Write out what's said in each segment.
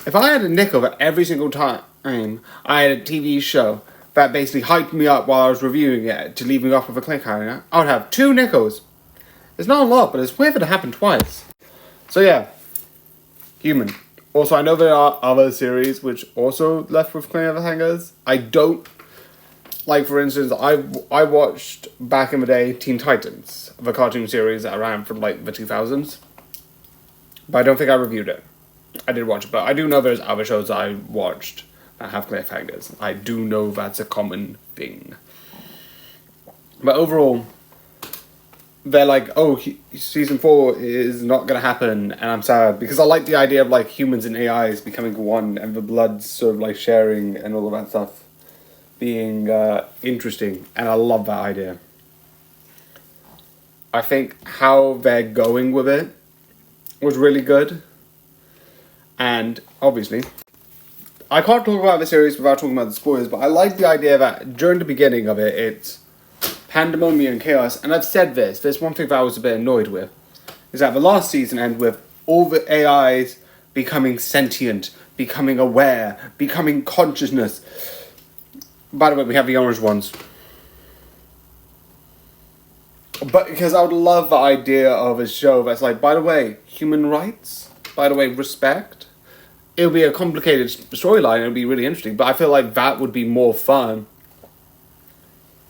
If I had a nickel for every single time I had a TV show that basically hyped me up while I was reviewing it to leave me off with a cliffhanger, I would have 2 nickels. It's not a lot, but it's weird that it happened twice. So yeah, Human. Also, I know there are other series which also left with cliffhangers. I don't, like for instance, I watched back in the day Teen Titans, the cartoon series that ran from like the 2000s. But I don't think I reviewed it. I did watch it, but I do know there's other shows that I watched that have cliffhangers. I do know that's a common thing. But overall, they're like, oh, season 4 is not going to happen, and I'm sad. Because I like the idea of like humans and AIs becoming one, and the blood sort of like sharing and all of that stuff being interesting. And I love that idea. I think how they're going with it was really good. And obviously, I can't talk about the series without talking about the spoilers, but I like the idea that during the beginning of it, it's pandemonium and chaos. And I've said this, there's one thing that I was a bit annoyed with, is that the last season ended with all the AIs becoming sentient, becoming aware, becoming consciousness. By the way, we have the orange ones. But because I would love the idea of a show that's like, by the way, human rights, by the way, respect. It would be a complicated storyline, it would be really interesting, but I feel like that would be more fun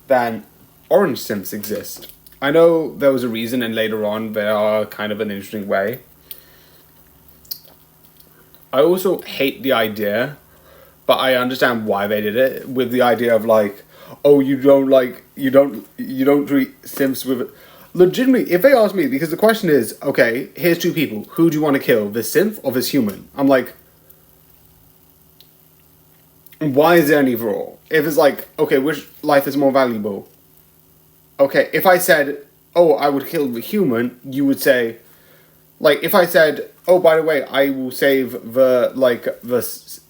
than orange synths exist. I know there was a reason, and later on they are kind of an interesting way. I also hate the idea, but I understand why they did it, with the idea of like, oh, you don't treat synths with... Legitimately, if they ask me, because the question is, okay, here's 2 people, who do you want to kill, this synth or this human? I'm like, why is there an either or? If it's like, okay, which life is more valuable? Okay, if I said, oh, I would kill the human, you would say, like, if I said, oh, by the way, I will save the, like,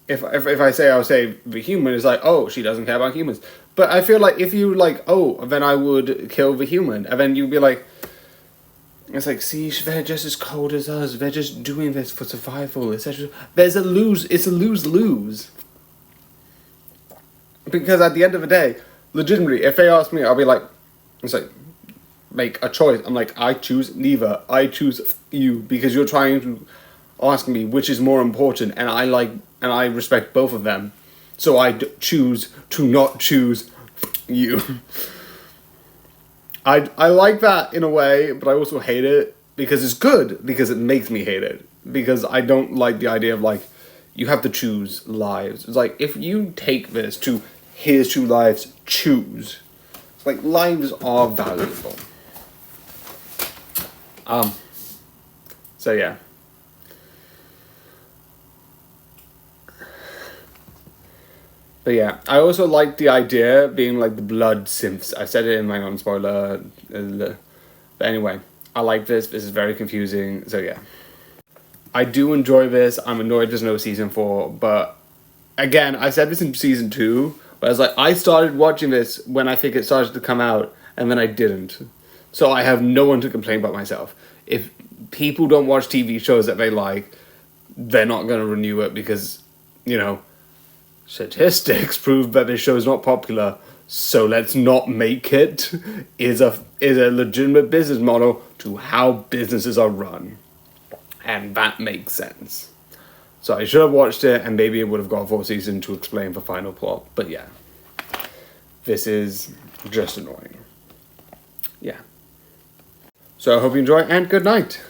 if I say I'll save the human, it's like, oh, she doesn't care about humans. But I feel like if you, like, oh, then I would kill the human, and then you'd be like, it's like, see, they're just as cold as us, they're just doing this for survival, etc. It's a lose-lose. Because at the end of the day, legitimately, if they ask me, I'll be like, it's like, make a choice. I'm like, I choose neither. I choose you, because you're trying to ask me which is more important, and I respect both of them. So I choose to not choose you. I like that in a way, but I also hate it, because it's good, because it makes me hate it. Because I don't like the idea of like, you have to choose lives. It's like, if you take this to, here's 2 lives, choose. It's like, lives are valuable. So yeah. But yeah, I also like the idea being like the blood synths. I said it in my non-spoiler. But anyway, I like this. This is very confusing. So yeah. I do enjoy this. I'm annoyed there's no season 4. But again, I said this in season 2. But I was like, I started watching this when I think it started to come out. And then I didn't. So I have no one to complain about myself. If people don't watch TV shows that they like, they're not going to renew it because, you know, statistics prove that this show is not popular, so let's not make it, is a legitimate business model to how businesses are run. And that makes sense. So I should have watched it, and maybe it would have got a 4th season to explain the final plot. But yeah, this is just annoying. Yeah. So I hope you enjoy, and good night.